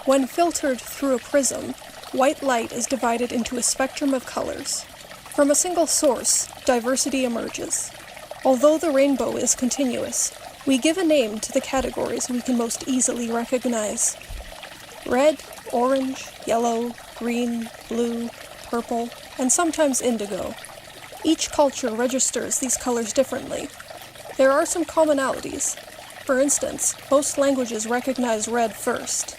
When filtered through a prism, white light is divided into a spectrum of colors. From a single source, diversity emerges. Although the rainbow is continuous, we give a name to the categories we can most easily recognize. Red, orange, yellow, green, blue, purple, and sometimes indigo. Each culture registers these colors differently. There are some commonalities. For instance, most languages recognize red first.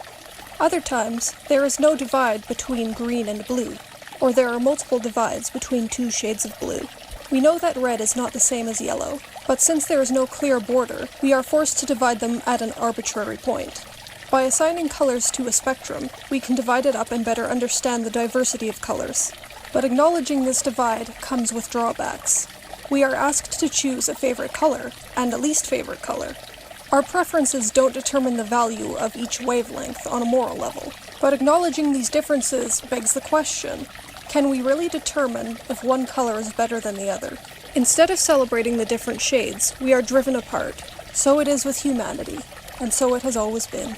Other times, there is no divide between green and blue, or there are multiple divides between two shades of blue. We know that red is not the same as yellow, but since there is no clear border, we are forced to divide them at an arbitrary point. By assigning colors to a spectrum, we can divide it up and better understand the diversity of colors. But acknowledging this divide comes with drawbacks. We are asked to choose a favorite color and a least favorite color. Our preferences don't determine the value of each wavelength on a moral level, but acknowledging these differences begs the question, can we really determine if one color is better than the other? Instead of celebrating the different shades, we are driven apart. So it is with humanity, and so it has always been.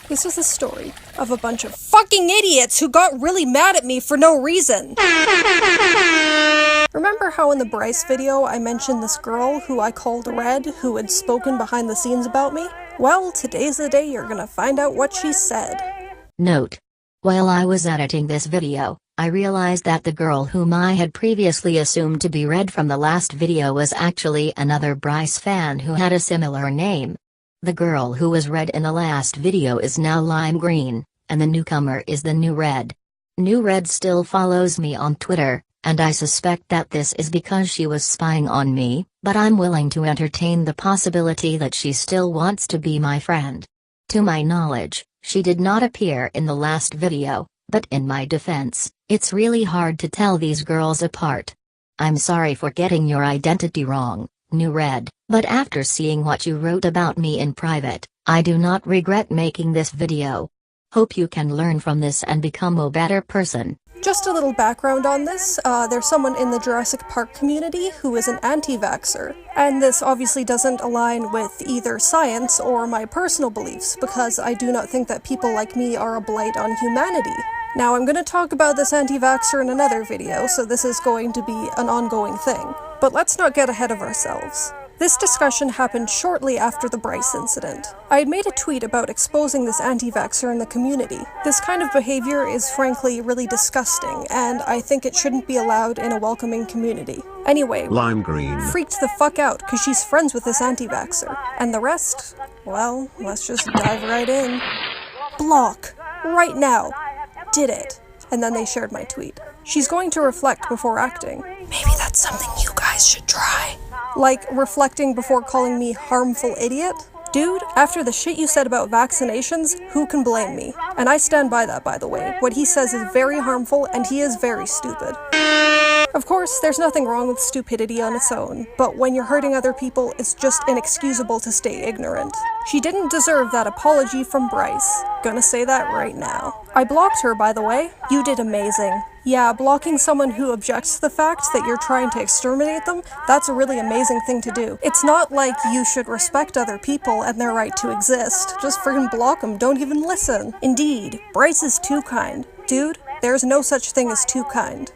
This is the story of a bunch of fucking idiots who got really mad at me for no reason. Remember how in the Bryce video I mentioned this girl who I called Red, who had spoken behind the scenes about me? Well, today's the day you're gonna find out what she said. Note: while I was editing this video, I realized that the girl whom I had previously assumed to be Red from the last video was actually another Bryce fan who had a similar name. The girl who was Red in the last video is now lime green, and the newcomer is the new Red. New Red still follows me on Twitter, and I suspect that this is because she was spying on me, but I'm willing to entertain the possibility that she still wants to be my friend. To my knowledge, she did not appear in the last video, but in my defense, it's really hard to tell these girls apart. I'm sorry for getting your identity wrong, New Red, but after seeing what you wrote about me in private, I do not regret making this video. Hope you can learn from this and become a better person. Just a little background on this, there's someone in the Jurassic Park community who is an anti-vaxxer, and this obviously doesn't align with either science or my personal beliefs, because I do not think that people like me are a blight on humanity. Now I'm going to talk about this anti-vaxxer in another video, so this is going to be an ongoing thing. But let's not get ahead of ourselves. This discussion happened shortly after the Bryce incident. I had made a tweet about exposing this anti-vaxxer in the community. This kind of behavior is frankly really disgusting, and I think it shouldn't be allowed in a welcoming community. Anyway, Lime green freaked the fuck out because she's friends with this anti-vaxxer. And the rest? Well, let's just dive right in. Block. Right now. Did it. And then they shared my tweet. She's going to reflect before acting. Maybe that's something you guys should try. Like, reflecting before calling me harmful idiot? Dude, after the shit you said about vaccinations, who can blame me? And I stand by that, by the way. What he says is very harmful, and he is very stupid. Of course, there's nothing wrong with stupidity on its own, but when you're hurting other people, it's just inexcusable to stay ignorant. She didn't deserve that apology from Bryce. Gonna say that right now. I blocked her, by the way. You did amazing. Yeah, blocking someone who objects to the fact that you're trying to exterminate them, that's a really amazing thing to do. It's not like you should respect other people and their right to exist. Just friggin' block them, don't even listen. Indeed, Bryce is too kind. Dude, there's no such thing as too kind.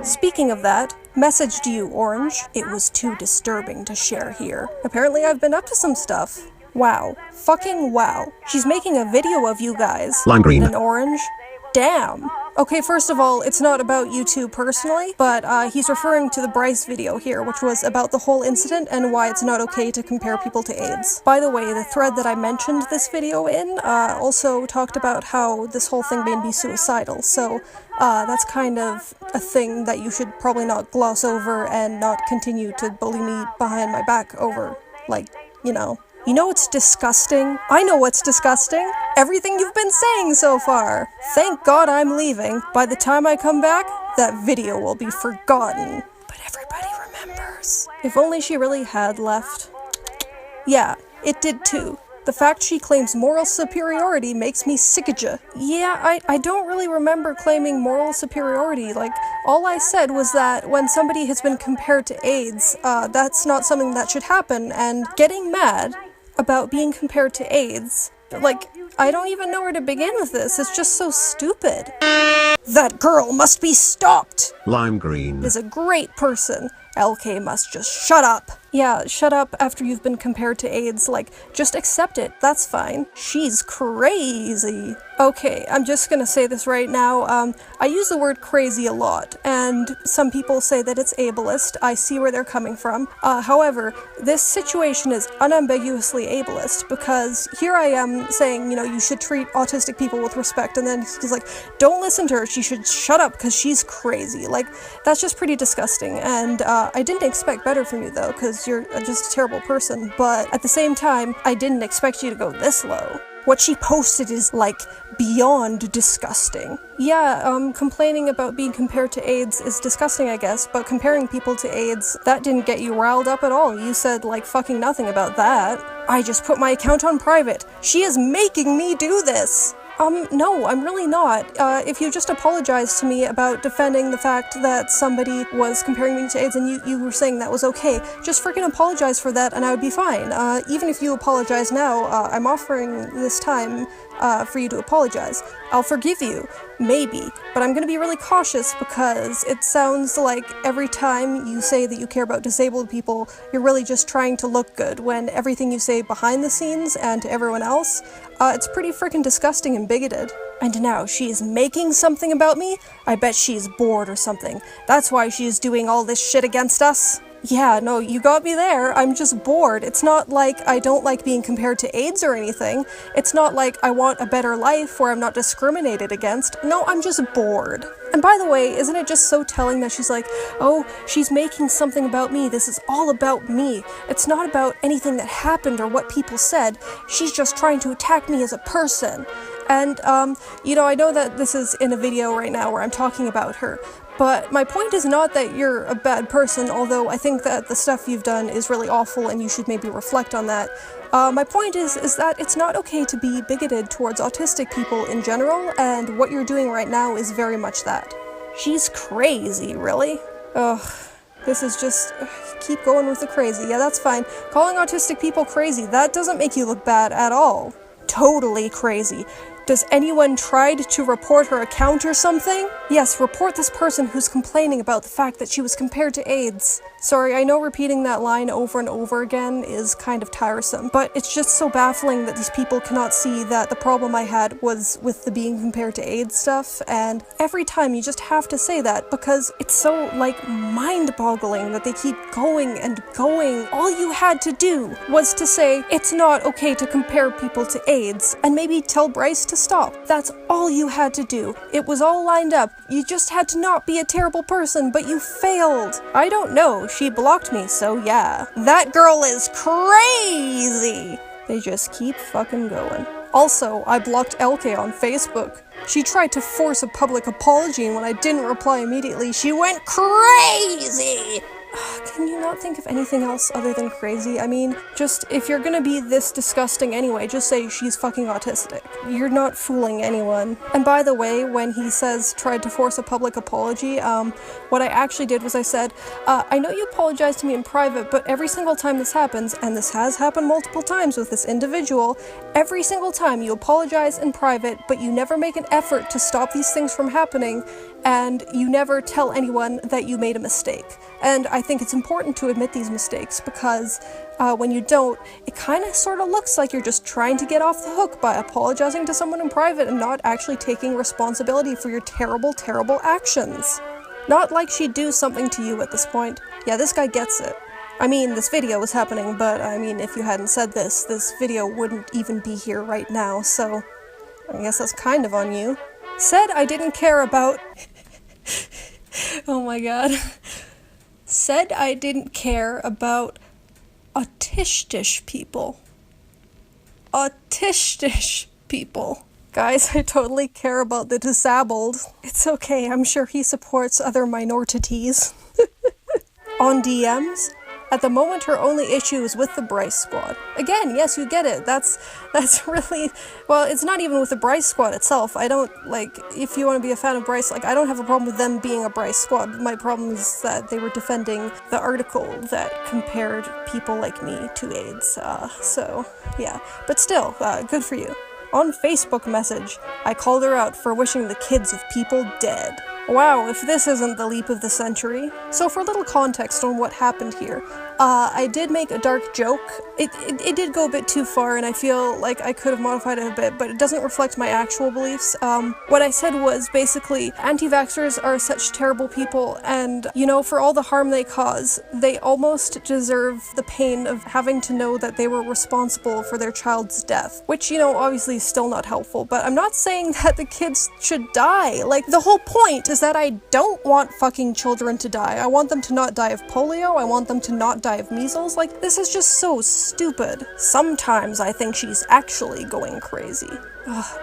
Speaking of that, messaged you, Orange. It was too disturbing to share here. Apparently I've been up to some stuff. Wow. Fucking wow. She's making a video of you guys. Lime green. And Orange? Damn. Okay, first of all, it's not about you two personally, but he's referring to the Bryce video here, which was about the whole incident and why it's not okay to compare people to AIDS. By the way, the thread that I mentioned this video in also talked about how this whole thing made me suicidal, so that's kind of a thing that you should probably not gloss over and not continue to bully me behind my back over, like, you know. You know what's disgusting? I know what's disgusting. Everything you've been saying so far. Thank God I'm leaving. By the time I come back, that video will be forgotten. But everybody remembers. If only she really had left. Yeah, it did too. The fact she claims moral superiority makes me sickaja. Yeah, I don't really remember claiming moral superiority. Like, all I said was that when somebody has been compared to AIDS, that's not something that should happen, and getting mad about being compared to AIDS. Like, I don't even know where to begin with this. It's just so stupid. That girl must be stopped! Lime green is a great person. LK must just shut up. Yeah, shut up after you've been compared to AIDS. Like, just accept it. That's fine. She's crazy. Okay, I'm just gonna say this right now. I use the word crazy a lot, and some people say that it's ableist. I see where they're coming from. However, this situation is unambiguously ableist, because here I am saying, you know, you should treat autistic people with respect, and then he's like, don't listen to her, she should shut up because she's crazy. Like, that's just pretty disgusting, and I didn't expect better from you, though, because you're just a terrible person, but at the same time, I didn't expect you to go this low. What she posted is, like, beyond disgusting. Yeah, complaining about being compared to AIDS is disgusting, I guess, but comparing people to AIDS, that didn't get you riled up at all. You said, like, fucking nothing about that. I just put my account on private. She is making me do this! No, I'm really not. If you just apologize to me about defending the fact that somebody was comparing me to AIDS and you were saying that was okay, just freaking apologize for that and I would be fine. Even if you apologize now, I'm offering this time for you to apologize. I'll forgive you, maybe, but I'm gonna be really cautious because it sounds like every time you say that you care about disabled people, you're really just trying to look good, when everything you say behind the scenes and to everyone else, it's pretty freaking disgusting and bigoted. And now she is making something about me? I bet she's bored or something. That's why she's doing all this shit against us. Yeah, no, you got me there. I'm just bored. It's not like I don't like being compared to AIDS or anything. It's not like I want a better life where I'm not discriminated against. No, I'm just bored. And by the way, isn't it just so telling that she's like, oh, she's making something about me. This is all about me. It's not about anything that happened or what people said. She's just trying to attack me as a person. And, you know, I know that this is in a video right now where I'm talking about her, but my point is not that you're a bad person, although I think that the stuff you've done is really awful and you should maybe reflect on that. My point is that it's not okay to be bigoted towards autistic people in general, and what you're doing right now is very much that. She's crazy, really? Ugh. This is just, keep going with the crazy. Yeah, that's fine. Calling autistic people crazy, that doesn't make you look bad at all. Totally crazy. Does anyone tried to report her account or something? Yes, report this person who's complaining about the fact that she was compared to AIDS. Sorry, I know repeating that line over and over again is kind of tiresome, but it's just so baffling that these people cannot see that the problem I had was with the being compared to AIDS stuff, and every time you just have to say that because it's so, like, mind-boggling that they keep going and going. All you had to do was to say, it's not okay to compare people to AIDS, and maybe tell Bryce to stop. That's all you had to do. It was all lined up. You just had to not be a terrible person, but you failed. I don't know. She blocked me, so yeah. That girl is crazy! They just keep fucking going. Also, I blocked LK on Facebook. She tried to force a public apology, and when I didn't reply immediately, she went crazy! Can you not think of anything else other than crazy? I mean, just, if you're gonna be this disgusting anyway, just say she's fucking autistic. You're not fooling anyone. And by the way, when he says tried to force a public apology, what I actually did was I said, I know you apologized to me in private, but every single time this happens, and this has happened multiple times with this individual, every single time you apologize in private, but you never make an effort to stop these things from happening, and you never tell anyone that you made a mistake. And I think it's important to admit these mistakes because when you don't, it kind of sort of looks like you're just trying to get off the hook by apologizing to someone in private and not actually taking responsibility for your terrible, terrible actions. Not like she'd do something to you at this point. Yeah, this guy gets it. I mean, this video was happening, but I mean, if you hadn't said this video wouldn't even be here right now, so I guess that's kind of on you. Said I didn't care about... Oh my god. Said I didn't care about autistic people. Autistic people. Guys, I totally care about the disabled. It's okay, I'm sure he supports other minorities. On DMs, At the moment, her only issue is with the Bryce squad. Again, yes, you get it. That's really, well, it's not even with the Bryce squad itself. I don't, like, if you want to be a fan of Bryce, like, I don't have a problem with them being a Bryce squad. My problem is that they were defending the article that compared people like me to AIDS. So, yeah. But still, good for you. On Facebook message, I called her out for wishing the kids of people dead. Wow, if this isn't the leap of the century. So for a little context on what happened here, I did make a dark joke. It did go a bit too far, and I feel like I could have modified it a bit, but it doesn't reflect my actual beliefs. What I said was basically, anti-vaxxers are such terrible people, and, you know, for all the harm they cause, they almost deserve the pain of having to know that they were responsible for their child's death. Which, you know, obviously is still not helpful, but I'm not saying that the kids should die. Like, the whole point is that I don't want fucking children to die. I want them to not die of polio, I want them to not die of measles. Like, this is just so stupid. Sometimes I think she's actually going crazy.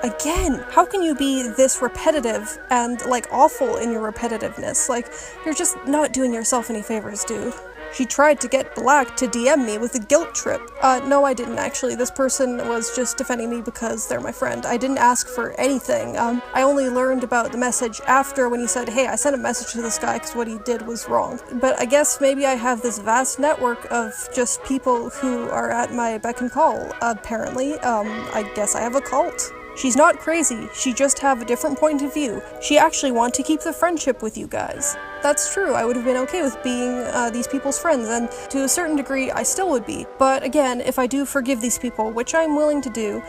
Again, how can you be this repetitive and, like, awful in your repetitiveness? Like, you're just not doing yourself any favors, dude. She tried to get Black to DM me with a guilt trip. No, I didn't actually. This person was just defending me because they're my friend. I didn't ask for anything. I only learned about the message after when he said, hey, I sent a message to this guy because what he did was wrong. But I guess maybe I have this vast network of just people who are at my beck and call, apparently. I guess I have a cult. She's not crazy, she just have a different point of view. She actually want to keep the friendship with you guys. That's true, I would have been okay with being these people's friends, and to a certain degree, I still would be. But again, if I do forgive these people, which I'm willing to do,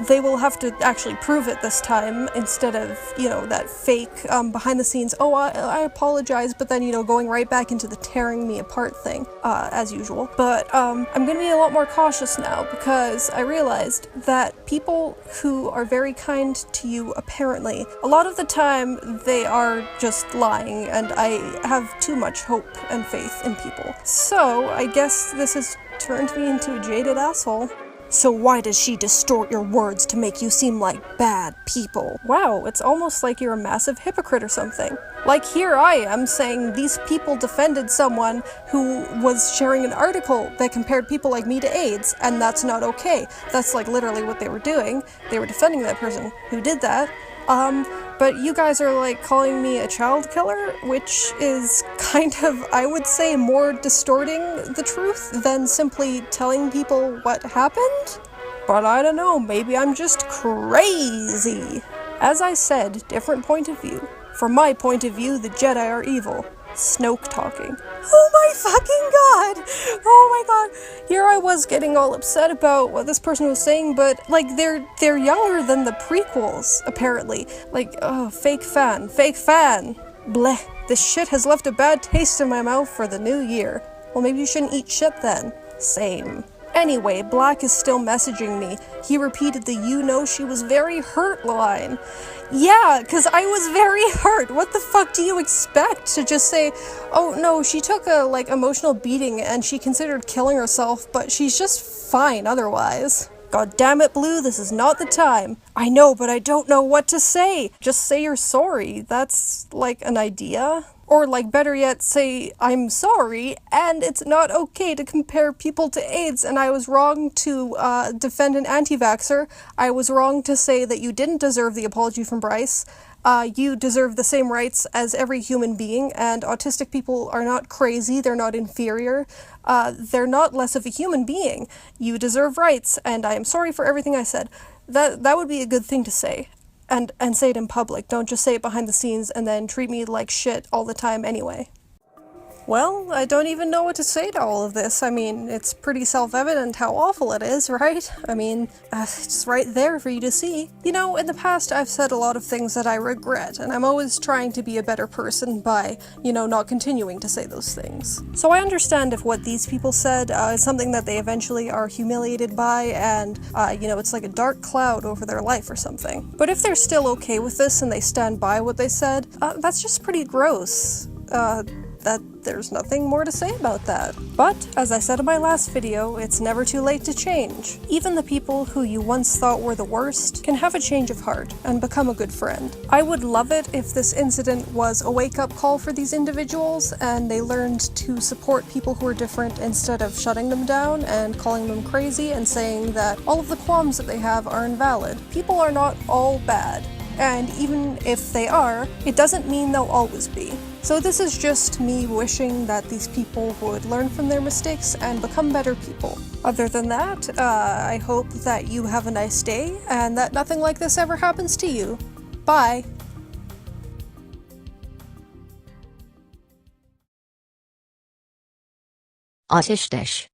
they will have to actually prove it this time, instead of, you know, that fake, behind the scenes, oh, I apologize, but then, you know, going right back into the tearing me apart thing, as usual. But, I'm gonna be a lot more cautious now, because I realized that people who are very kind to you, apparently, a lot of the time, they are just lying, and I have too much hope and faith in people. So, I guess this has turned me into a jaded asshole. So why does she distort your words to make you seem like bad people? Wow, it's almost like you're a massive hypocrite or something. Like, here I am saying these people defended someone who was sharing an article that compared people like me to AIDS, and that's not okay. That's like literally what they were doing. They were defending that person who did that. But you guys are like calling me a child killer, which is kind of, I would say, more distorting the truth than simply telling people what happened? But I don't know, maybe I'm just crazy. As I said, different point of view. From my point of view, the Jedi are evil. Snoke talking. Oh my fucking god! Oh my god! Here I was getting all upset about what this person was saying, but, like, they're younger than the prequels, apparently. Like, oh, fake fan. Bleh. This shit has left a bad taste in my mouth for the new year. Well, maybe you shouldn't eat shit then. Same. Anyway, Black is still messaging me. He repeated the "you know she was very hurt" line. Yeah, because I was very hurt. What the fuck do you expect? To just say, oh no, she took a, like, emotional beating and she considered killing herself, but she's just fine otherwise. God damn it, Blue, this is not the time. I know, but I don't know what to say. Just say you're sorry. That's, like, an idea. Or, like, better yet, say, I'm sorry, and it's not okay to compare people to AIDS, and I was wrong to defend an anti-vaxxer. I was wrong to say that you didn't deserve the apology from Bryce. You deserve the same rights as every human being, and autistic people are not crazy, they're not inferior. They're not less of a human being. You deserve rights, and I am sorry for everything I said. That would be a good thing to say. And say it in public. Don't just say it behind the scenes and then treat me like shit all the time anyway. Well, I don't even know what to say to all of this. I mean, it's pretty self-evident how awful it is, right? I mean, it's right there for you to see. You know, in the past I've said a lot of things that I regret, and I'm always trying to be a better person by, you know, not continuing to say those things. So I understand if what these people said is something that they eventually are humiliated by, and, you know, it's like a dark cloud over their life or something. But if they're still okay with this and they stand by what they said, that's just pretty gross. That there's nothing more to say about that. But, as I said in my last video, it's never too late to change. Even the people who you once thought were the worst can have a change of heart and become a good friend. I would love it if this incident was a wake-up call for these individuals and they learned to support people who are different instead of shutting them down and calling them crazy and saying that all of the qualms that they have are invalid. People are not all bad. And even if they are, it doesn't mean they'll always be. So this is just me wishing that these people would learn from their mistakes and become better people. Other than that, I hope that you have a nice day and that nothing like this ever happens to you. Bye! Autistisch.